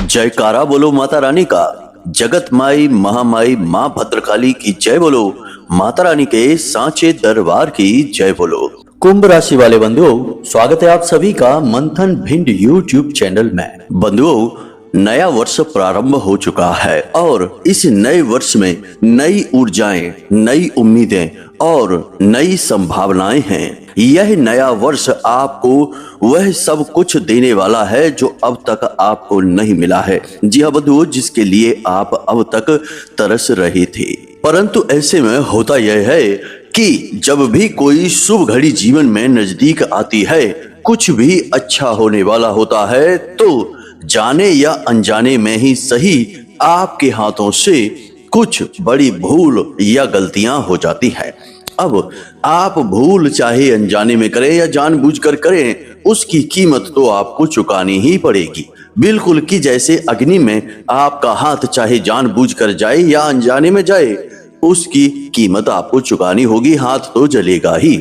जयकारा बोलो माता रानी का। जगत माई महामाई माँ भद्रकाली की जय बोलो। माता रानी के सांचे दरबार की जय बोलो। कुंभ राशि वाले बंधुओं, स्वागत है आप सभी का मंथन भिंड यूट्यूब चैनल में। बंधुओं, नया वर्ष प्रारंभ हो चुका है और इस नए वर्ष में नई ऊर्जाएं, नई उम्मीदें और नई संभावनाएं हैं। यह नया वर्ष आपको वह सब कुछ देने वाला है जो अब तक आपको नहीं मिला है। जी हाँ बंधुओं, जिसके लिए आप अब तक तरस रहे थे। परंतु ऐसे में होता यह है कि जब भी कोई शुभ घड़ी जीवन में नजदीक आती है, कुछ भी अच्छा होने वाला होता है, तो जाने या अनजाने में ही सही आपके हाथों से कुछ बड़ी भूल या गलतियां हो जाती हैं। अब आप भूल चाहे अनजाने में करें या जानबूझकर करें, उसकी कीमत तो आपको चुकानी ही पड़ेगी। बिल्कुल कि जैसे अग्नि में आपका हाथ चाहे जानबूझकर जाए या अनजाने में जाए, उसकी कीमत आपको चुकानी होगी, हाथ तो जलेगा ही।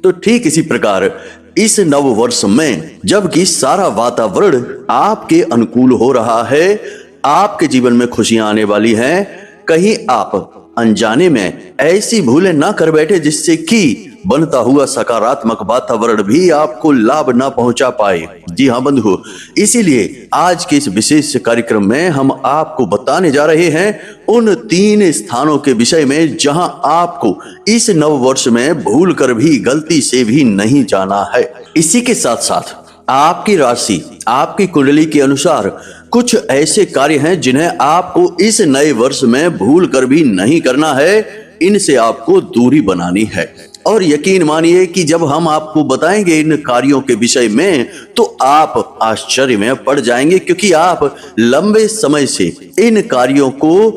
तो ठीक इसी प्रकार इस नव वर्ष में जबकि सारा वातावरण आपके अनुकूल हो रहा है, आपके जीवन में खुशियां आने वाली हैं, कहीं आप अनजाने में ऐसी भूलें ना कर बैठे जिससे कि बनता हुआ सकारात्मक वातावरण भी आपको लाभ ना पहुंचा पाए। जी हाँ बंधु, इसीलिए आज के इस विशेष कार्यक्रम में हम आपको बताने जा रहे हैं उन 3 स्थानों के विषय में जहां आपको इस नव वर्ष में भूल कर भी, गलती से भी नहीं जाना है। इसी के साथ साथ आपकी राशि, आपकी कुंडली के अनुसार कुछ ऐसे कार्य हैं जिन्हें आपको इस नए वर्ष में भूल कर भी नहीं करना है। इनसे आपको दूरी बनानी है और यकीन मानिए कि जब हम आपको बताएंगे इन कार्यों के विषय में, तो आप आश्चर्य में पड़ जाएंगे, क्योंकि आप लंबे समय से इन कार्यों को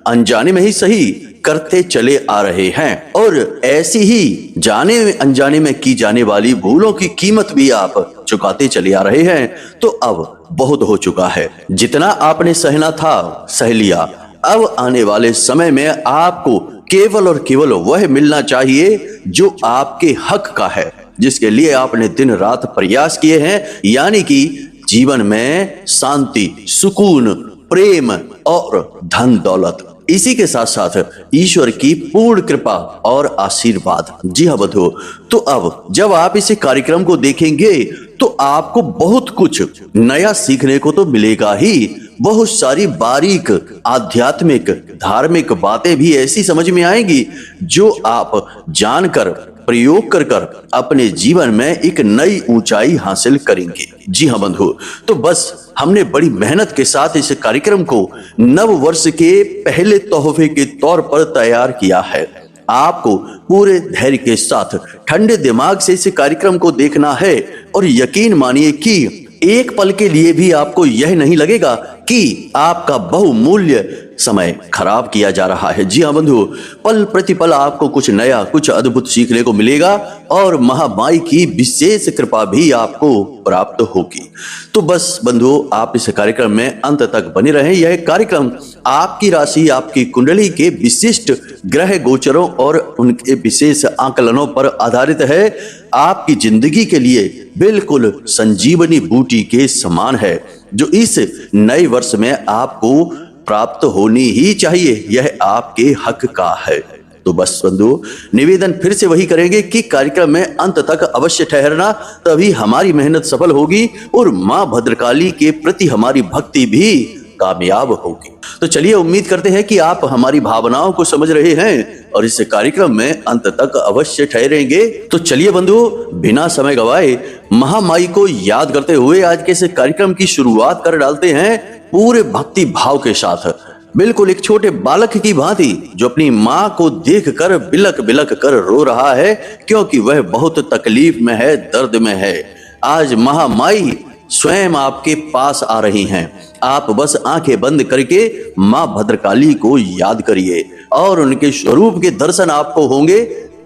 अनजाने में ही सही करते चले आ रहे हैं और ऐसी ही जाने अनजाने में की जाने वाली भूलों की कीमत भी आप चुकाते चले आ रहे हैं। तो अब बहुत हो चुका है, जितना आपने सहना था सह लिया। अब आने वाले समय में आपको केवल और केवल वह मिलना चाहिए जो आपके हक का है, जिसके लिए आपने दिन रात प्रयास किए हैं, यानी कि जीवन में शांति, सुकून, प्रेम और धन दौलत। इसी के साथ साथ ईश्वर की पूर्ण कृपा और आशीर्वाद। जी हाँ बंधु, तो अब जब आप इस कार्यक्रम को देखेंगे तो आपको बहुत कुछ नया सीखने को तो मिलेगा ही, बहुत सारी बारीक आध्यात्मिक धार्मिक बातें भी ऐसी समझ में आएंगी जो आप जानकर, प्रयोग कर कर अपने जीवन में एक नई ऊंचाई हासिल करेंगे। जी हाँ बंधु, तो बस हमने बड़ी मेहनत के साथ इस कार्यक्रम को नव वर्ष के पहले तोहफे के तौर पर तैयार किया है। आपको पूरे धैर्य के साथ ठंडे दिमाग से इस कार्यक्रम को देखना है और यकीन मानिए कि एक पल के लिए भी आपको यह नहीं लगेगा कि आपका बहुमूल्य समय खराब किया जा रहा है। जी हाँ बंधु, पल प्रतिपल आपको कुछ नया, कुछ अद्भुत सीखने को मिलेगा और महामाई की विशेष कृपा भी आपको प्राप्त होगी। तो बस बंधु, आप इस कार्यक्रम में अंत तक बने रहें। यह कार्यक्रम आपकी राशि, आपकी कुंडली के विशिष्ट ग्रह गोचरों और उनके विशेष आकलनों पर आधारित है। आपकी जिंदगी के लिए बिल्कुल संजीवनी बूटी के समान है, जो इस नए वर्ष में आपको प्राप्त होनी ही चाहिए। यह आपके हक का है। तो बस बंधु, निवेदन फिर से वही करेंगे कि कार्यक्रम में अंत तक अवश्य ठहरना, तभी हमारी मेहनत सफल होगी और माँ भद्रकाली के प्रति हमारी भक्ति भी कामयाब होगी। तो चलिए, उम्मीद करते हैं कि आप हमारी भावनाओं को समझ रहे हैं और इस कार्यक्रम में अंत तक अवश्य ठहरेंगे। तो चलिए बंधु, बिना समय गवाए महामाई को याद करते हुए आज के इस कार्यक्रम की शुरुआत कर डालते हैं पूरे भक्ति भाव के साथ, बिल्कुल एक छोटे बालक की भांति जो अपनी माँ को देखकर बिलक बिलक कर रो रहा है, क्योंकि वह बहुत तकलीफ में है, दर्द में है। आज महामाई स्वयं आपके पास आ रही हैं। आप बस आंखें बंद करके माँ भद्रकाली को याद करिए और उनके स्वरूप के दर्शन आपको होंगे,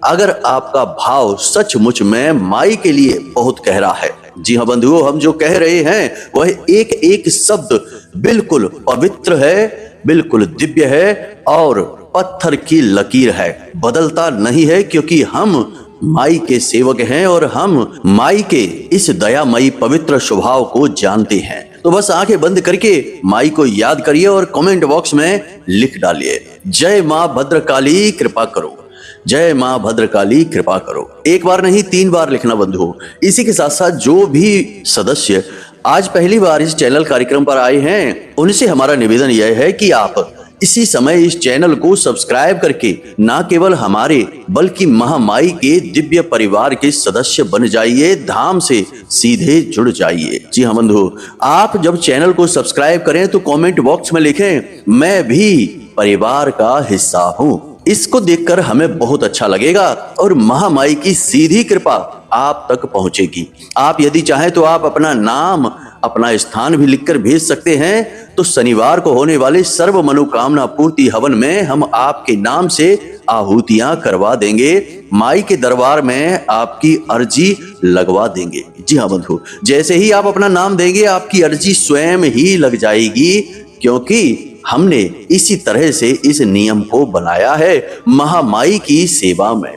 अगर आपका भाव सचमुच में माई के लिए बहुत गहरा है। जी हाँ बंधुओं, हम जो कह रहे हैं वह एक एक शब्द बिल्कुल पवित्र है, बिल्कुल दिव्य है और पत्थर की लकीर है, बदलता नहीं है, क्योंकि हम माई के सेवक हैं और हम माई के इस दयामयी पवित्र स्वभाव को जानते हैं। तो बस आंखें बंद करके माई को याद करिए और कमेंट बॉक्स में लिख डालिए, जय मां भद्रकाली कृपा करो, जय मां भद्रकाली कृपा करो। एक बार नहीं 3 बार लिखना बंधुओं। इसी के साथ साथ जो भी सदस्य आज पहली बार इस चैनल कार्यक्रम पर आए हैं, उनसे हमारा निवेदन यह है कि आप इसी समय इस चैनल को सब्सक्राइब करके ना केवल हमारे बल्कि महामाई के दिव्य परिवार के सदस्य बन जाइए, धाम से सीधे जुड़ जाइए। जी हाँ बंधु, आप जब चैनल को सब्सक्राइब करें तो कमेंट बॉक्स में लिखें, मैं भी परिवार का हिस्सा हूँ। इसको देखकर हमें बहुत अच्छा लगेगा और महामाई की सीधी कृपा आप तक पहुंचेगी। आप यदि चाहें तो आप अपना नाम, अपना स्थान भी लिखकर भेज सकते हैं। तो शनिवार को होने वाले सर्व मनोकामना पूर्ति हवन में हम आपके नाम से आहुतियां करवा देंगे, माई के दरबार में आपकी अर्जी लगवा देंगे। जी हाँ बंधु, जैसे ही आप अपना नाम देंगे आपकी अर्जी स्वयं ही लग जाएगी, क्योंकि हमने इसी तरह से इस नियम को बनाया है महामाई की सेवा में।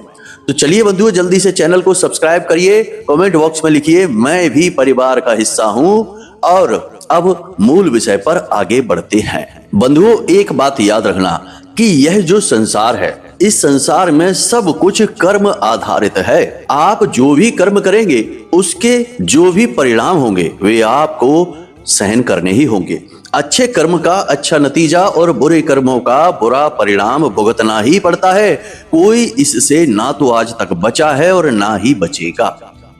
तो चलिए बंधुओं, जल्दी से चैनल को सब्सक्राइब करिए, कमेंट बॉक्स में लिखिए मैं भी परिवार का हिस्सा हूं। और अब मूल विषय पर आगे बढ़ते हैं। बंधुओं, एक बात याद रखना कि यह जो संसार है, इस संसार में सब कुछ कर्म आधारित है। आप जो भी कर्म करेंगे उसके जो भी परिणाम होंगे वे आपको सहन करने ही होंगे। अच्छे कर्म का अच्छा नतीजा और बुरे कर्मों का बुरा परिणाम भुगतना ही पड़ता है। कोई इससे ना तो आज तक बचा है और ना ही बचेगा।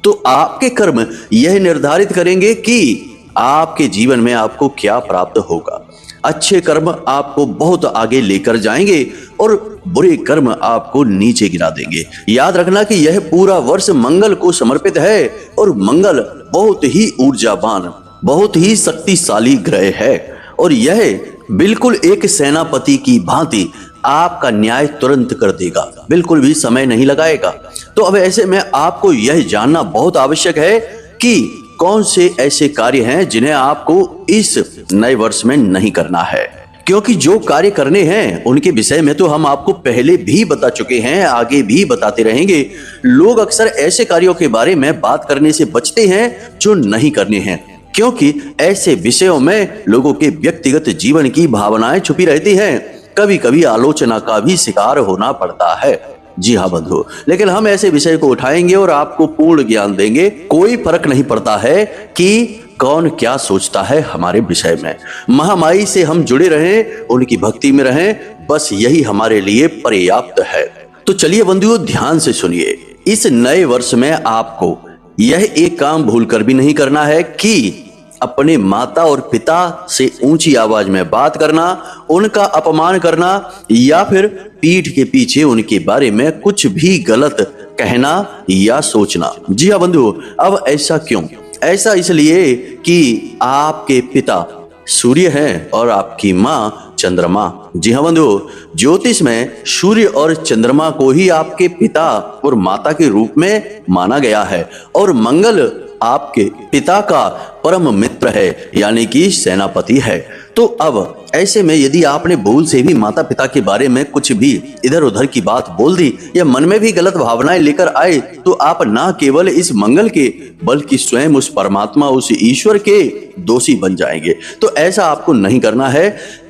तो आपके कर्म यह निर्धारित करेंगे कि आपके जीवन में आपको क्या प्राप्त होगा। अच्छे कर्म आपको बहुत आगे लेकर जाएंगे और बुरे कर्म आपको नीचे गिरा देंगे। याद रखना कि यह पूरा वर्ष मंगल को समर्पित है और मंगल बहुत ही ऊर्जावान, बहुत ही शक्तिशाली ग्रह है और यह बिल्कुल एक सेनापति की भांति आपका न्याय तुरंत कर देगा, बिल्कुल भी समय नहीं लगाएगा। तो अब ऐसे में आपको यह जानना बहुत आवश्यक है कि कौन से ऐसे कार्य हैं जिन्हें आपको इस नए वर्ष में नहीं करना है, क्योंकि जो कार्य करने हैं उनके विषय में तो हम आपको पहले भी बता चुके हैं, आगे भी बताते रहेंगे। लोग अक्सर ऐसे कार्यों के बारे में बात करने से बचते हैं जो नहीं करने हैं, क्योंकि ऐसे विषयों में लोगों के व्यक्तिगत जीवन की भावनाएं छुपी रहती हैं। कभी कभी आलोचना का भी शिकार होना पड़ता है। जी हाँ बंधु, लेकिन हम ऐसे विषय को उठाएंगे और आपको पूर्ण ज्ञान देंगे। कोई फर्क नहीं पड़ता है कि कौन क्या सोचता है हमारे विषय में। महामाई से हम जुड़े रहें, उनकी भक्ति में रहें, बस यही हमारे लिए पर्याप्त है। तो चलिए बंधुओं, ध्यान से सुनिए। इस नए वर्ष में आपको यह एक काम भूलकर भी नहीं करना है कि अपने माता और पिता से ऊंची आवाज में बात करना, उनका अपमान करना या फिर पीठ के पीछे उनके बारे में कुछ भी गलत कहना या सोचना। जी हाँ बंधु, अब ऐसा क्यों? ऐसा इसलिए कि आपके पिता सूर्य हैं और आपकी माँ चंद्रमा। जी हाँ बंधु, ज्योतिष में सूर्य और चंद्रमा को ही आपके पिता और माता के रूप में माना गया है और मंगल आपके पिता का परम मित्र है, यानी कि सेनापति है। तो अब ऐसे में यदि आपने भूल से भी माता पिता के बारे में कुछ भी इधर उधर की बात बोल दी या मन में भी गलत भावनाएं लेकर आए, तो आप ना केवल इस मंगल के बल्कि स्वयं उस परमात्मा, उस ईश्वर के दोषी बन जाएंगे। तो ऐसा आपको नहीं करना है।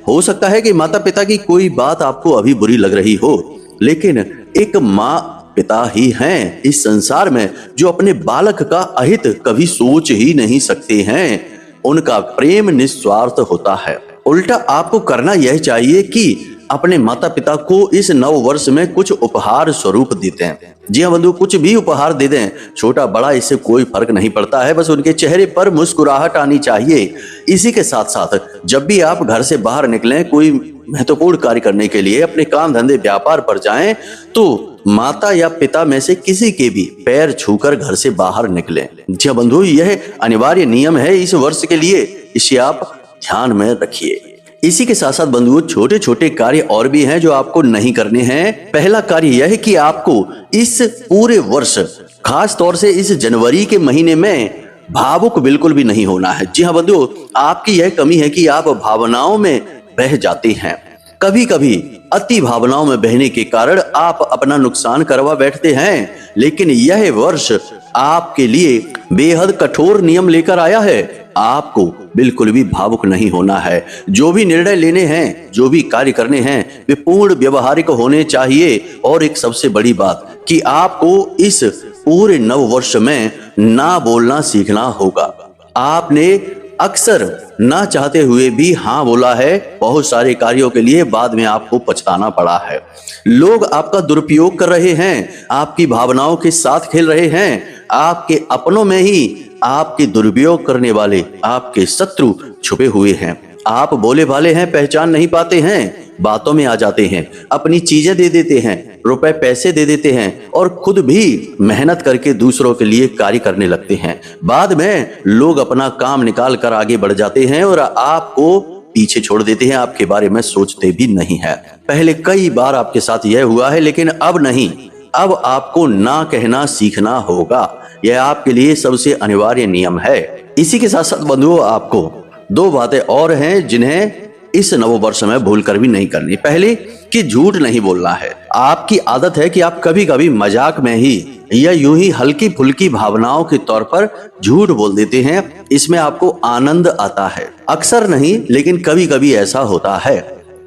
हो सकता है कि माता पिता की कोई बात आपको अभी बुरी लग रही हो, लेकिन एक माँ पिता ही हैं इस संसार में जो अपने बालक का अहित कभी सोच ही नहीं सकते हैं। उनका प्रेम निस्वार्थ होता है। उल्टा आपको करना यह चाहिए कि अपने माता पिता को इस नव वर्ष में कुछ उपहार स्वरूप देते हैं। जी हाँ बंधु, कुछ भी उपहार दे दें, छोटा बड़ा इससे कोई फर्क नहीं पड़ता है, बस उनके चेहरे पर मुस्कुराहट आनी चाहिए। इसी के साथ साथ जब भी आप घर से बाहर निकलें, कोई महत्वपूर्ण कार्य करने के लिए, अपने काम धंधे व्यापार पर जाएं, तो माता या पिता में से किसी के भी पैर छूकर घर से बाहर निकलें। जी बंधु, यह अनिवार्य नियम है इस वर्ष के लिए, इसे आप ध्यान में रखिए। इसी के साथ साथ बंधुओं, छोटे छोटे कार्य और भी हैं जो आपको नहीं करने हैं। पहला कार्य यह है कि आपको इस पूरे वर्ष, खास तौर से इस जनवरी के महीने में भावुक बिल्कुल भी नहीं होना है। जी हाँ बंधुओं, आपकी यह कमी है कि आप भावनाओं में बह जाते हैं। कभी कभी अति भावनाओं में बहने के कारण आप अपना नुकसान करवा बैठते हैं। लेकिन यह वर्ष आपके लिए बेहद कठोर नियम लेकर आया है। आपको बिल्कुल भी भावुक नहीं होना है। जो भी निर्णय लेने हैं, जो भी कार्य करने हैं, वे पूर्ण व्यवहारिक होने चाहिए। और एक सबसे बड़ी बात कि आपको इस पूरे नव वर्ष में ना बोलना सीखना होगा। आपने अक्सर ना चाहते हुए भी हाँ बोला है बहुत सारे कार्यों के लिए, बाद में आपको पछताना पड़ा है। लोग आपका दुरुपयोग कर रहे हैं, आपकी भावनाओं के साथ खेल रहे हैं। आपके अपनों में ही आपके दुरुपयोग करने वाले आपके शत्रु छुपे हुए हैं। आप बोले भाले हैं, पहचान नहीं पाते हैं, बातों में आ जाते हैं, अपनी चीजें दे देते हैं, रुपए पैसे दे देते हैं और खुद भी मेहनत करके दूसरों के लिए कार्य करने लगते हैं। बाद में लोग अपना काम निकाल कर आगे बढ़ जाते हैं और आपको पीछे छोड़ देते हैं, आपके बारे में सोचते भी नहीं है। पहले कई बार आपके साथ यह हुआ है, लेकिन अब नहीं। अब आपको ना कहना सीखना होगा। यह आपके लिए सबसे अनिवार्य नियम है। इसी के साथ साथ बंधुओं, आपको दो बातें और हैं जिन्हें इस नववर्ष में भूल कर भी नहीं करनी। पहले कि झूठ नहीं बोलना है। आपकी आदत है कि आप कभी कभी मजाक में ही या यूं ही हल्की फुल्की भावनाओं के तौर पर झूठ बोल देते हैं। इसमें आपको आनंद आता है। अक्सर नहीं, लेकिन कभी कभी ऐसा होता है।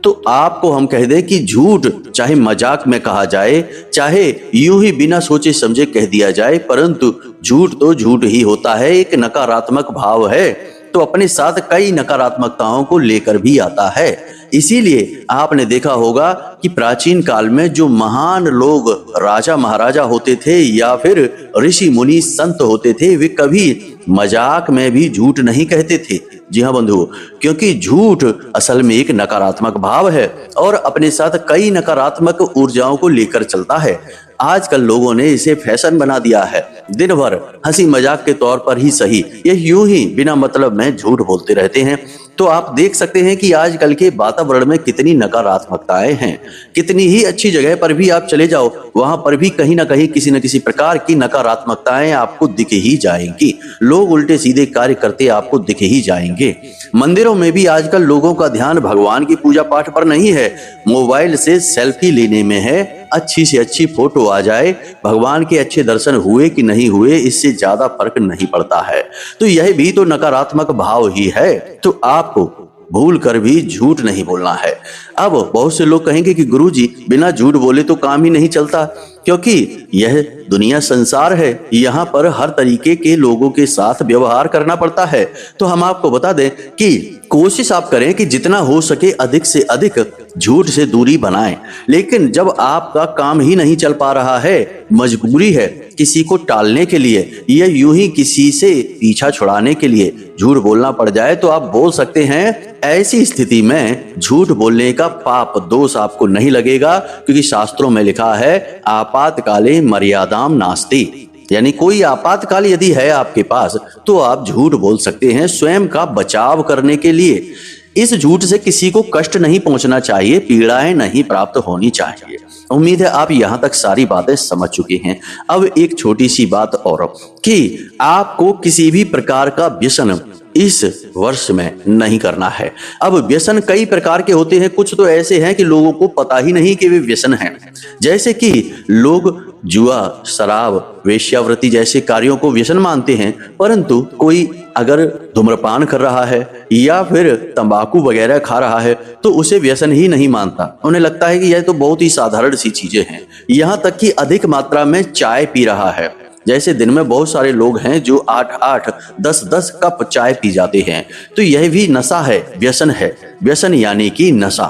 तो आपको हम कह दें कि झूठ चाहे मजाक में कहा जाए, चाहे यूं ही बिना सोचे समझे कह दिया जाए, परंतु झूठ तो झूठ ही होता है। एक नकारात्मक भाव है तो अपने साथ कई नकारात्मकताओं को लेकर भी आता है। इसीलिए आपने देखा होगा कि प्राचीन काल में जो महान लोग राजा महाराजा होते थे या फिर ऋषि मुनि संत होते थे, वे कभी मजाक में भी झूठ नहीं कहते थे। जी हाँ बंधुओं, क्योंकि झूठ असल में एक नकारात्मक भाव है और अपने साथ कई नकारात्मक ऊर्जाओं को लेकर चलता है। आजकल लोगों ने इसे फैशन बना दिया है। दिन भर हंसी मजाक के तौर पर ही सही, ये यूं ही बिना मतलब में झूठ बोलते रहते हैं। तो आप देख सकते हैं कि आजकल के वातावरण में कितनी नकारात्मकताएं हैं। कितनी ही अच्छी जगह पर भी आप चले जाओ, वहां पर भी कहीं ना कहीं किसी न किसी प्रकार की नकारात्मकताएं आपको दिख ही जाएंगी। लोग उल्टे सीधे कार्य करते आपको दिख ही जाएंगे। मंदिरों में भी आजकल लोगों का ध्यान भगवान की पूजा पाठ पर नहीं है, मोबाइल से सेल्फी लेने में है। अच्छी से अच्छी फोटो आ जाए, भगवान के अच्छे दर्शन हुए कि नहीं हुए, इससे ज्यादा फर्क नहीं पड़ता है। तो यह भी तो नकारात्मक भाव ही है। तो आपको भूल कर भी झूठ नहीं बोलना है। अब बहुत से लोग कहेंगे कि गुरुजी, बिना झूठ बोले तो काम ही नहीं चलता, क्योंकि यह दुनिया संसार है, यहाँ पर हर तरीके के लोगों के साथ व्यवहार करना पड़ता है। तो हम आपको बता दें कि कोशिश आप करें कि जितना हो सके अधिक से अधिक झूठ से दूरी बनाएं। लेकिन जब आपका काम ही नहीं चल पा रहा है, मजबूरी है किसी को टालने के लिए या यूं ही किसी से पीछा छुड़ाने के लिए झूठ बोलना पड़ जाए, तो आप बोल सकते हैं। ऐसी स्थिति में झूठ बोलने का पाप दोष आपको नहीं लगेगा, क्योंकि शास्त्रों में लिखा है आपातकाले मर्यादाम नास्ति, यानी कोई आपातकाल यदि है आपके पास तो आप झूठ बोल सकते हैं स्वयं का बचाव करने के लिए। इस झूठ से किसी को कष्ट नहीं पहुंचना चाहिए, पीड़ाएं नहीं प्राप्त होनी चाहिए। उम्मीद है आप यहां तक सारी बातें समझ चुके हैं। अब एक छोटी सी बात और, कि आपको किसी भी प्रकार का व्यसन इस वर्ष में नहीं करना है। अब व्यसन कई प्रकार के होते हैं। कुछ तो ऐसे हैं कि लोगों को पता ही नहीं कि वे व्यसन हैं। जैसे कि लोग जुआ, शराब, वेश्यावृत्ति जैसे कार्यों को व्यसन मानते हैं, परंतु कोई अगर धूम्रपान कर रहा है या फिर तंबाकू वगैरह खा रहा है तो उसे व्यसन ही नहीं मानता। उन्हें लगता है कि यह तो बहुत ही साधारण सी चीजें हैं। यहाँ तक कि अधिक मात्रा में चाय पी रहा है। जैसे दिन में बहुत सारे लोग हैं जो 8-8, 10-10 कप चाय पी जाते हैं, तो यह भी नशा है, व्यसन है। व्यसन यानी कि नशा,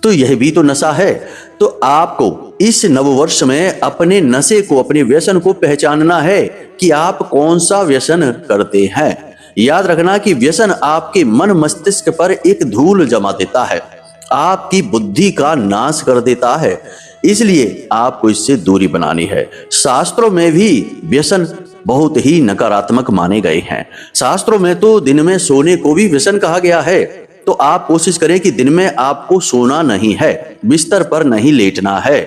तो यह भी तो नशा है। तो आपको इस नववर्ष में अपने नशे को, अपने व्यसन को पहचानना है कि आप कौन सा व्यसन करते हैं। याद रखना कि व्यसन आपके मन मस्तिष्क पर एक धूल जमा देता है, आपकी बुद्धि का नाश कर देता है। इसलिए आपको इससे दूरी बनानी है। शास्त्रों में भी व्यसन बहुत ही नकारात्मक माने गए हैं। शास्त्रों में तो दिन में सोने को भी व्यसन कहा गया है। तो आप कोशिश करें कि दिन में आपको सोना नहीं है, बिस्तर पर नहीं लेटना है।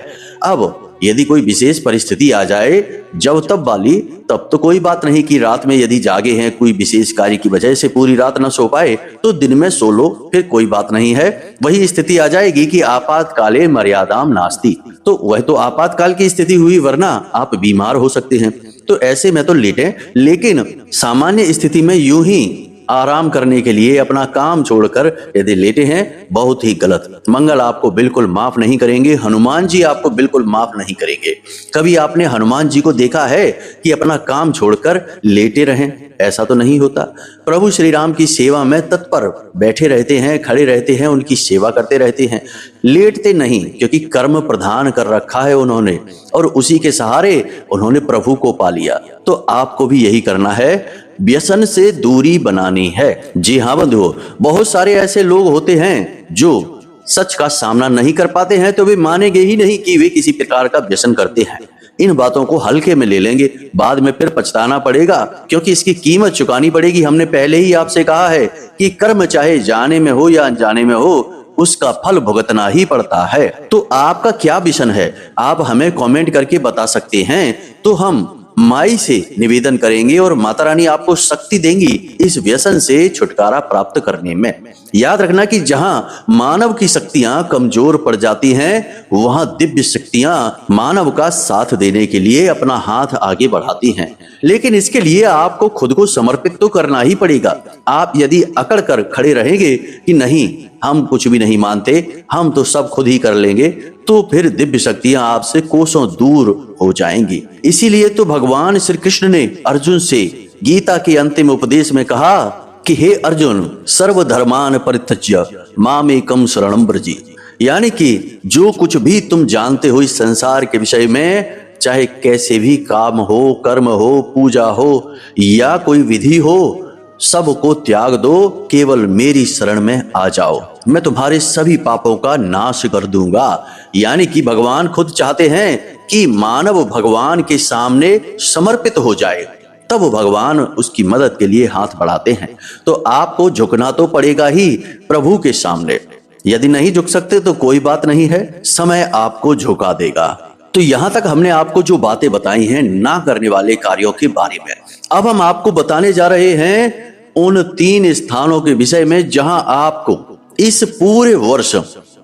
अब यदि कोई विशेष परिस्थिति आ जाए जब तब वाली, तब तो कोई बात नहीं कि रात में यदि जागे हैं, कोई विशेष कार्य की वजह से पूरी रात न सो पाए, तो दिन में सो लो, फिर कोई बात नहीं है। वही स्थिति आ जाएगी कि आपातकाले मर्यादाम नास्ति, तो वह तो आपातकाल की स्थिति हुई, वरना आप बीमार हो सकते हैं। तो ऐसे में तो लेटें, लेकिन सामान्य स्थिति में यूं ही आराम करने के लिए अपना काम छोड़कर यदि लेटे हैं, बहुत ही गलत। मंगल आपको बिल्कुल माफ नहीं करेंगे, हनुमान जी आपको बिल्कुल माफ नहीं करेंगे। कभी आपने हनुमान जी को देखा है कि अपना काम छोड़कर लेटे रहें? ऐसा तो नहीं होता। प्रभु श्री राम की सेवा में तत्पर बैठे रहते हैं, खड़े रहते हैं, उनकी सेवा करते रहते हैं, लेटते नहीं, क्योंकि कर्म प्रधान कर रखा है उन्होंने और उसी के सहारे उन्होंने प्रभु को पा लिया। तो आपको भी यही करना है, व्यसन से दूरी बनानी है। जी हाँ बंधुओं, बहुत सारे ऐसे लोग होते हैं जो सच का सामना नहीं कर पाते हैं, तो वे मानेंगे ही नहीं कि वे किसी प्रकार का व्यसन करते हैं। इन बातों को हल्के में ले लेंगे, बाद में फिर पछताना पड़ेगा, क्योंकि इसकी कीमत चुकानी पड़ेगी। हमने पहले ही आपसे कहा है कि कर्म चाहे जाने में हो या अनजाने में हो, उसका फल भुगतना ही पड़ता है। तो आपका क्या व्यसन है, आप हमें कमेंट करके बता सकते हैं, तो हम माई से निवेदन करेंगे और माता रानी आपको शक्ति देंगी इस व्यसन से छुटकारा प्राप्त करने में। याद रखना कि जहां मानव की शक्तियां कमजोर पड़ जाती हैं, वहां दिव्य शक्तियां मानव का साथ देने के लिए अपना हाथ आगे बढ़ाती हैं। लेकिन इसके लिए आपको खुद को समर्पित तो करना ही पड़ेगा। आप यदि अकड़ कर खड़े रहेंगे कि नहीं, हम कुछ भी नहीं मानते, हम तो सब खुद ही कर लेंगे, तो फिर दिव्य शक्तियां आपसे कोसों दूर हो जाएंगी। इसीलिए तो भगवान श्री कृष्ण ने अर्जुन से गीता के अंतिम उपदेश में कहा कि हे अर्जुन, सर्वधर्मान परित्यज्य मामेकं शरणं व्रज। यानी कि जो कुछ भी तुम जानते हो इस संसार के विषय में, चाहे कैसे भी काम हो, कर्म हो, पूजा हो या कोई विधि हो, सबको त्याग दो, केवल मेरी शरण में आ जाओ, मैं तुम्हारे सभी पापों का नाश कर दूंगा। यानी कि भगवान खुद चाहते हैं कि मानव भगवान के सामने समर्पित हो जाए, तब भगवान उसकी मदद के लिए हाथ बढ़ाते हैं। तो आपको झुकना तो पड़ेगा ही प्रभु के सामने। यदि नहीं झुक सकते तो कोई बात नहीं है, समय आपको झुका देगा। तो यहां तक हमने आपको जो बातें बताई हैं ना करने वाले कार्यों के बारे में, अब हम आपको बताने जा रहे हैं उन 3 स्थानों के विषय में जहां आपको इस पूरे वर्ष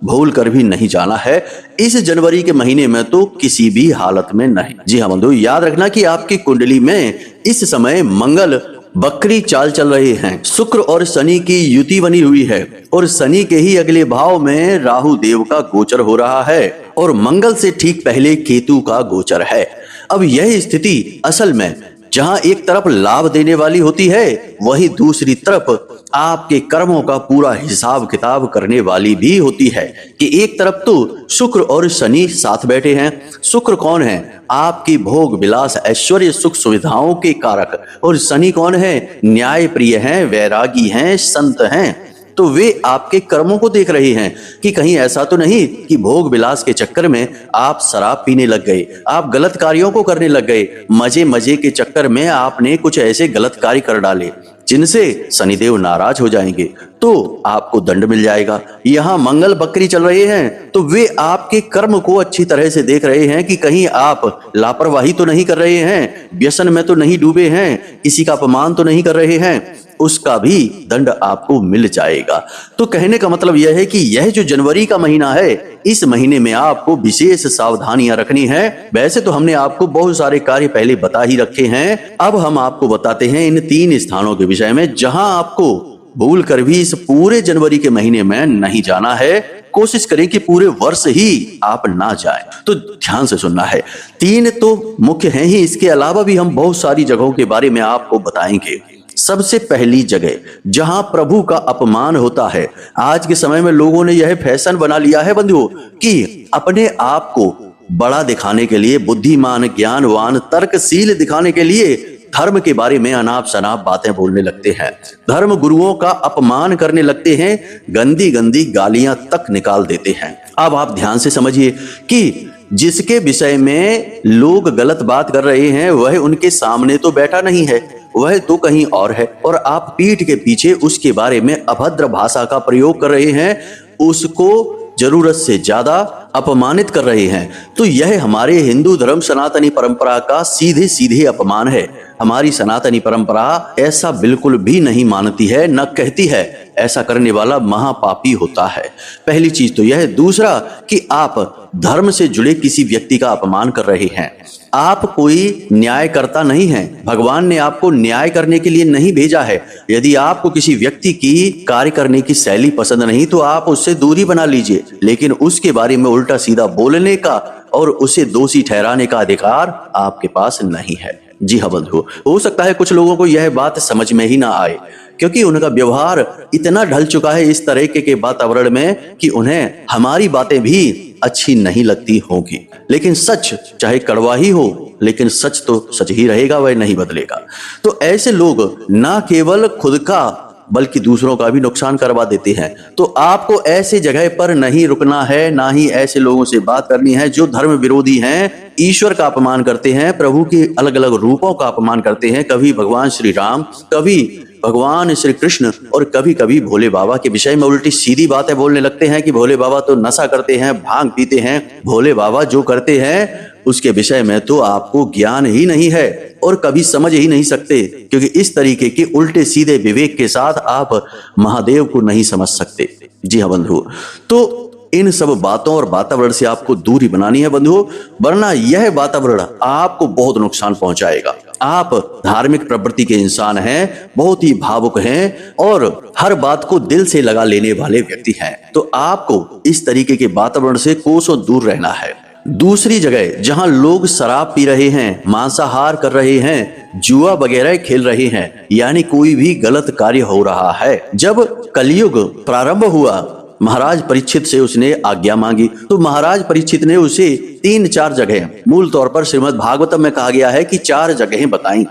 भूल कर भी नहीं जाना है। इस जनवरी के महीने में तो किसी भी हालत में नहीं। जी हाँ बंधु, याद रखना कि आपकी कुंडली में इस समय मंगल बकरी चाल चल रहे हैं, शुक्र और शनि की युति बनी हुई है और शनि के ही अगले भाव में राहु देव का गोचर हो रहा है और मंगल से ठीक पहले केतु का गोचर है। अब यह स्थिति असल में जहां एक तरफ लाभ देने वाली होती है, वहीं दूसरी तरफ आपके कर्मों का पूरा हिसाब किताब करने वाली भी होती है। कि एक तरफ तो शुक्र और शनि साथ बैठे हैं। शुक्र कौन है? आपकी भोग विलास ऐश्वर्य सुख सुविधाओं के कारक। और शनि कौन है? न्याय प्रिय हैं, वैरागी हैं, संत हैं। तो वे आपके कर्मों को देख रहे हैं कि कहीं ऐसा तो नहीं कि भोग विलास के चक्कर में आप शराब पीने लग गए, आप गलत कार्यों को करने लग गए, मजे मजे के चक्कर में आपने कुछ ऐसे गलत कार्य कर डाले जिनसे शनिदेव नाराज हो जाएंगे, तो आपको दंड मिल जाएगा। यहाँ मंगल बकरी चल रहे हैं तो वे आपके कर्म को अच्छी तरह से देख रहे हैं कि कहीं आप लापरवाही तो नहीं कर रहे हैं, व्यसन में तो नहीं डूबे हैं, किसी का अपमान तो नहीं कर रहे हैं, उसका भी दंड आपको मिल जाएगा। तो कहने का मतलब यह है कि यह जो जनवरी का महीना है, इस महीने में आपको विशेष सावधानियां रखनी है। वैसे तो हमने आपको बहुत सारे कार्य पहले बता ही रखे हैं, अब हम आपको बताते हैं इन 3 स्थानों के विषय में जहां आपको भूल कर भी इस पूरे जनवरी के महीने में नहीं जाना है। कोशिश करें कि पूरे वर्ष ही आप ना जाएं। तो ध्यान से सुनना है। 3 तो मुख्य हैं ही, इसके अलावा भी हम बहुत सारी जगहों के बारे में आपको बताएंगे। सबसे पहली जगह जहां प्रभु का अपमान होता है, आज के समय में लोगों ने यह फैशन बना लिया है बंधुओं कि अपने आप को बड़ा दिखाने के लिए, बुद्धिमान, ज्ञानवान, तर्कशील दिखाने के लिए धर्म के बारे में अनाप शनाप बातें बोलने लगते हैं, धर्म गुरुओं का अपमान करने लगते हैं, गंदी गंदी गालियां तक निकाल देते हैं। अब आप ध्यान से समझिए कि जिसके विषय में लोग गलत बात कर रहे हैं वह उनके सामने तो बैठा नहीं है, वह तो कहीं और है, और आप पीठ के पीछे उसके बारे में अभद्र भाषा का प्रयोग कर रहे हैं, उसको जरूरत से ज्यादा अपमानित कर रहे हैं। तो यह हमारे हिंदू धर्म सनातनी परंपरा का सीधे सीधे अपमान है। हमारी सनातनी परंपरा ऐसा बिल्कुल भी नहीं मानती है, न कहती है। ऐसा करने वाला महापापी होता है। पहली चीज तो यह है। दूसरा कि आप धर्म से जुड़े किसी व्यक्ति का अपमान कर रहे हैं। आप कोई न्यायकर्ता नहीं हैं। भगवान ने आपको न्याय करने के लिए नहीं भेजा है। यदि आपको किसी व्यक्ति की कार्य करने की शैली पसंद नहीं तो आप उससे दूरी बना लीजिए, लेकिन उसके बारे में उल्टा सीधा बोलने का और उसे दोषी ठहराने का अधिकार आपके पास नहीं है। जी हाँ बंधु, हो सकता है कुछ लोगों को यह बात समझ में ही ना आए, क्योंकि उनका व्यवहार इतना ढल चुका है इस तरह के वातावरण में कि उन्हें हमारी बातें भी अच्छी नहीं लगती होगी। लेकिन सच चाहे कड़वा ही हो, लेकिन सच तो सच ही रहेगा, वह नहीं बदलेगा। तो ऐसे लोग ना केवल खुद का बल्कि दूसरों का भी नुकसान करवा देते हैं। तो आपको ऐसे जगह पर नहीं रुकना है, ना ही ऐसे लोगों से बात करनी है जो धर्म विरोधी हैं, ईश्वर का अपमान करते हैं, प्रभु के अलग अलग रूपों का अपमान करते हैं। कभी भगवान श्री राम, कभी भगवान श्री कृष्ण और कभी कभी भोले बाबा के विषय में उल्टी सीधी बातें बोलने लगते हैं कि भोले बाबा तो नशा करते हैं, भांग पीते हैं। भोले बाबा जो करते हैं उसके विषय में तो आपको ज्ञान ही नहीं है और कभी समझ ही नहीं सकते, क्योंकि इस तरीके के उल्टे सीधे विवेक के साथ आप महादेव को नहीं समझ सकते। जी हाँ बंधु, तो इन सब बातों और वातावरण से आपको दूरी बनानी है बंधु, वरना यह वातावरण आपको बहुत नुकसान पहुंचाएगा। आप धार्मिक प्रवृत्ति के इंसान हैं, बहुत ही भावुक हैं और हर बात को दिल से लगा लेने वाले व्यक्ति हैं। तो आपको इस तरीके के वातावरण से कोसों दूर रहना है। दूसरी जगह जहां लोग शराब पी रहे हैं, मांसाहार कर रहे हैं, जुआ वगैरह खेल रहे हैं, यानी कोई भी गलत कार्य हो रहा है। जब कलयुग प्रारंभ हुआ, महाराज परीक्षित से उसने आज्ञा मांगी, तो महाराज परीक्षित ने उसे 3-4 जगह, मूल तौर पर श्रीमद् भागवतम में कहा गया है कि 4 जगहें बताई,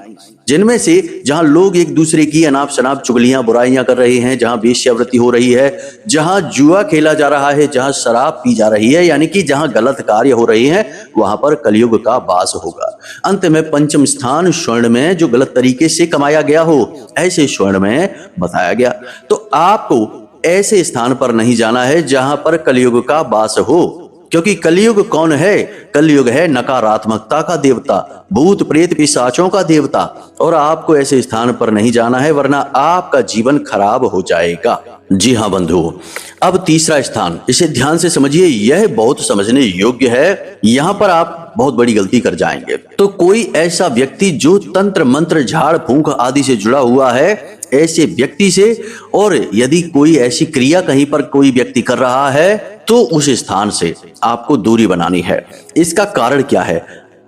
जिनमें से जहां लोग एक दूसरे की अनाप शनाप चुगलियां बुराइयां कर रहे हैं, जहां वेश्यावृत्ति हो रही है, जहां जुआ खेला जा रहा है, जहां शराब पी जा रही है, यानी कि जहां गलत कार्य हो रहे हैं, वहां पर कलयुग का वास होगा। अंत में पंचम स्थान स्वर्ण में जो गलत तरीके से कमाया गया हो, ऐसे स्वर्ण में बताया गया। तो आपको ऐसे स्थान पर नहीं जाना है जहां पर कलयुग का वास हो, क्योंकि कलयुग कौन है? कलयुग है नकारात्मकता का देवता, भूत प्रेत पिशाचों का देवता, और आपको ऐसे स्थान पर नहीं जाना है, वरना आपका जीवन खराब हो जाएगा। जी हाँ बंधु, अब तीसरा स्थान, इसे ध्यान से समझिए, यह बहुत समझने योग्य है। यहाँ पर आप बहुत बड़ी गलती कर जाएंगे। तो कोई ऐसा व्यक्ति जो तंत्र मंत्र झाड़ फूंक आदि से जुड़ा हुआ है, ऐसे व्यक्ति से, और यदि कोई ऐसी क्रिया कहीं पर कोई व्यक्ति कर रहा है, तो उस स्थान से आपको दूरी बनानी है। इसका कारण क्या है?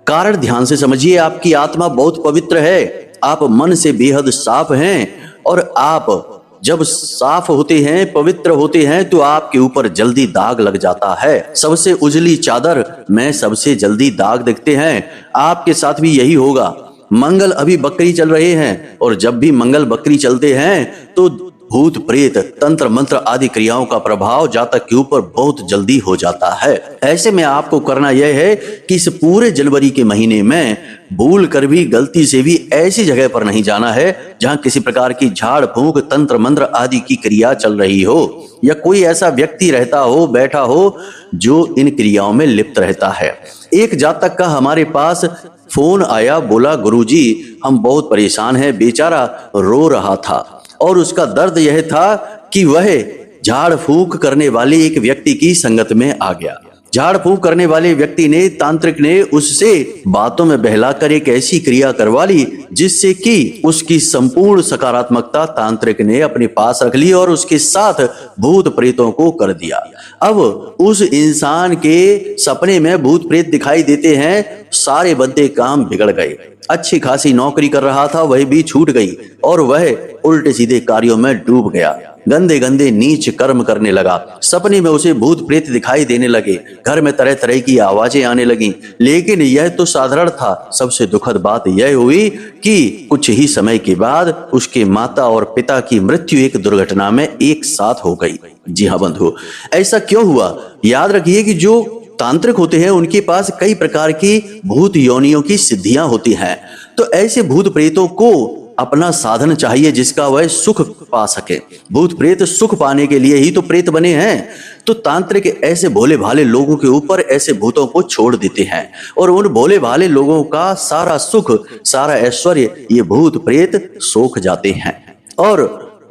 कारण ध्यान से समझिए। आपकी आत्मा बहुत पवित्र है, आप मन से बेहद साफ हैं, और आप जब साफ होते हैं, पवित्र होते हैं, तो आपके ऊपर जल्दी दाग लग जाता है। सबसे उजली चादर में सबसे जल्दी दाग दिखते हैं। आपके साथ भी यही होगा। मंगल अभी बकरी चल रहे हैं, और जब भी मंगल बकरी चलते हैं तो भूत प्रेत तंत्र मंत्र आदि क्रियाओं का प्रभाव जातक के ऊपर बहुत जल्दी हो जाता है। ऐसे में आपको करना यह है कि इस पूरे जनवरी के महीने में भूल कर भी, गलती से भी ऐसी जगह पर नहीं जाना है जहां किसी प्रकार की झाड़ फूंक तंत्र मंत्र आदि की क्रिया चल रही हो, या कोई ऐसा व्यक्ति रहता हो, बैठा हो, जो इन क्रियाओं में लिप्त रहता है। एक जातक का हमारे पास फोन आया, बोला गुरुजी हम बहुत परेशान हैं, बेचारा रो रहा था, और उसका दर्द यह था कि वह झाड़ फूंक करने वाले एक व्यक्ति की संगत में आ गया। झाड़ फूंक करने वाले व्यक्ति ने, तांत्रिक ने उससे बातों में बहलाकर एक ऐसी क्रिया करवा ली जिससे कि उसकी संपूर्ण सकारात्मकता तांत्रिक ने अपने पास रख ली और उसके साथ भूत प्रेतों को कर दिया। अब उस इंसान के सपने में भूत प्रेत दिखाई देते हैं, सारे बंदे काम बिगड़ गए। अच्छी खासी नौकरी कर रहा था, वह भी छूट गई, और वह उल्टे सीधे कार्यों में डूब गया। गंदे गंदे नीच कर्म करने लगा। सपने में उसे भूत प्रेत दिखाई देने लगे, घर में तरह तरह की आवाजें आने लगी। लेकिन यह तो साधारण था। सबसे दुखद बात यह हुई कि कुछ ही समय के बाद उसके माता और पिता की मृत्यु एक दुर्घटना में एक साथ हो गई। जी हाँ बंधु, ऐसा क्यों हुआ? याद रखिए कि जो तांत्रिक होते हैं उनके पास कई प्रकार की भूत योनियों की सिद्धियां होती हैं। तो ऐसे भूत प्रेतों को अपना साधन चाहिए जिसका वह सुख पा सके। भूत प्रेत सुख पाने के लिए ही तो प्रेत बने हैं। तो तांत्रिक ऐसे भोले भाले लोगों के ऊपर ऐसे भूतों को छोड़ देते हैं और उन भोले भाले लोगों का सारा सुख, सारा ऐश्वर्य ये भूत प्रेत सोख जाते हैं और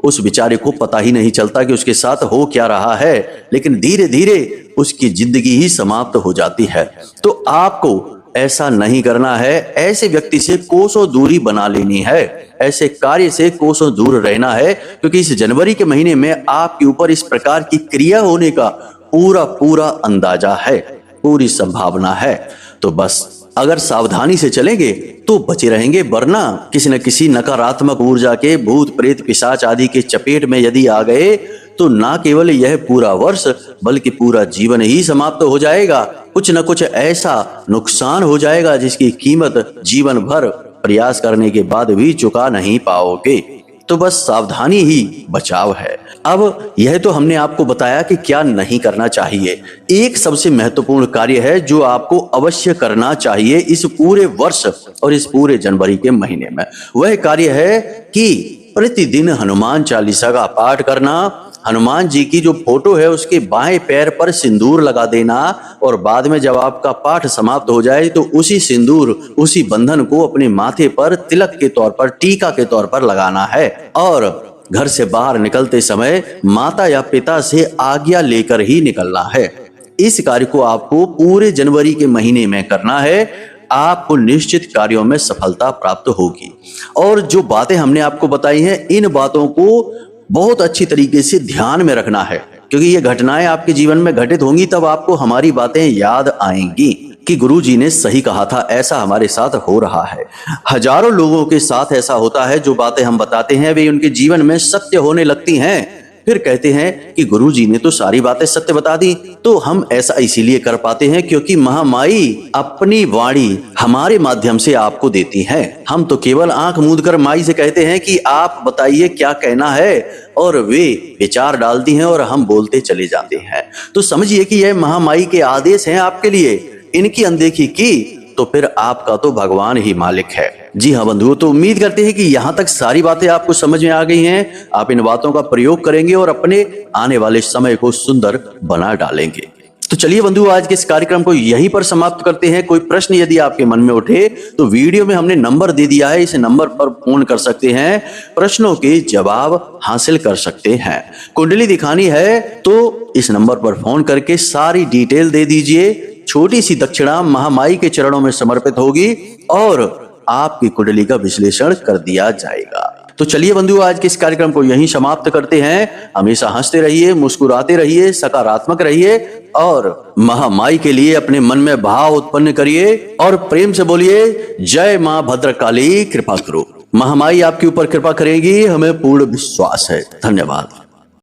उस बेचारे को पता ही नहीं चलता कि उसके साथ हो क्या रहा है, लेकिन धीरे धीरे उसकी जिंदगी ही समाप्त हो जाती है। तो आपको ऐसा नहीं करना है, ऐसे व्यक्ति से कोसों दूरी बना लेनी है, ऐसे कार्य से कोसों दूर रहना है, क्योंकि इस जनवरी के महीने में आपके ऊपर इस प्रकार की क्रिया होने का पूरा पूरा अंदाजा है, पूरी संभावना है। तो बस अगर सावधानी से चलेंगे तो बचे रहेंगे, वरना किसी न किसी नकारात्मक ऊर्जा के भूत प्रेत पिशाच आदि के चपेट में यदि आ गए तो ना केवल यह पूरा वर्ष बल्कि पूरा जीवन ही समाप्त हो जाएगा। कुछ न कुछ ऐसा नुकसान हो जाएगा जिसकी कीमत जीवन भर प्रयास करने के बाद भी चुका नहीं पाओगे। तो बस सावधानी ही बचाव है। अब यह तो हमने आपको बताया कि क्या नहीं करना चाहिए। एक सबसे महत्वपूर्ण कार्य है जो आपको अवश्य करना चाहिए इस पूरे वर्ष और इस पूरे जनवरी के महीने में। वह कार्य है कि प्रतिदिन हनुमान चालीसा का पाठ करना, हनुमान जी की जो फोटो है उसके बाएं पैर पर सिंदूर लगा देना और बाद में जब आपका पाठ समाप्त हो जाए तो उसी सिंदूर, उसी बंधन को अपने माथे पर तिलक के तौर पर, टीका के तौर पर लगाना है और घर से बाहर निकलते समय माता या पिता से आज्ञा लेकर ही निकलना है। इस कार्य को आपको पूरे जनवरी के महीने में करना है। आपको निश्चित कार्यों में सफलता प्राप्त होगी। और जो बातें हमने आपको बताई हैं, इन बातों को बहुत अच्छी तरीके से ध्यान में रखना है, क्योंकि ये घटनाएं आपके जीवन में घटित होंगी तब आपको हमारी बातें याद आएंगी कि गुरुजी ने सही कहा था, ऐसा हमारे साथ हो रहा है। हजारों लोगों के साथ ऐसा होता है, जो बातें हम बताते हैं वे उनके जीवन में सत्य होने लगती हैं। फिर कहते हैं कि गुरुजी ने तो सारी बातें सत्य बता दी। तो हम ऐसा इसीलिए कर पाते हैं क्योंकि महामाई अपनी वाणी हमारे माध्यम से आपको देती है। हम तो केवल आंख मूंद कर माई से कहते हैं कि आप बताइए क्या कहना है, और वे विचार डालती हैं और हम बोलते चले जाते हैं। तो समझिए कि यह महामाई के आदेश हैं आपके लिए। इनकी अनदेखी की तो फिर आपका तो भगवान ही मालिक है। जी हाँ बंधुओं, तो उम्मीद करते हैं कि यहाँ तक सारी बातें आपको समझ में आ गई हैं। आप इन बातों का प्रयोग करेंगे और अपने आने वाले समय को सुंदर बना डालेंगे। तो चलिए बंधु, आज के इस कार्यक्रम को यहीं पर समाप्त करते हैं। कोई प्रश्न यदि आपके मन में उठे तो वीडियो में हमने नंबर दे दिया है, इस नंबर पर फोन कर सकते हैं, प्रश्नों के जवाब हासिल कर सकते हैं। कुंडली दिखानी है तो इस नंबर पर फोन करके सारी डिटेल दे दीजिए। छोटी सी दक्षिणा महामाई के चरणों में समर्पित होगी और आपकी कुंडली का विश्लेषण कर दिया जाएगा। तो चलिए बंधु, आज के इस कार्यक्रम को यहीं समाप्त करते हैं। हमेशा हंसते रहिए, मुस्कुराते रहिए, सकारात्मक रहिए और महामाई के लिए अपने मन में भाव उत्पन्न करिए और प्रेम से बोलिए, जय मां भद्रकाली कृपा करो। महामाई आपके ऊपर कृपा करेगी, हमें पूर्ण विश्वास है। धन्यवाद।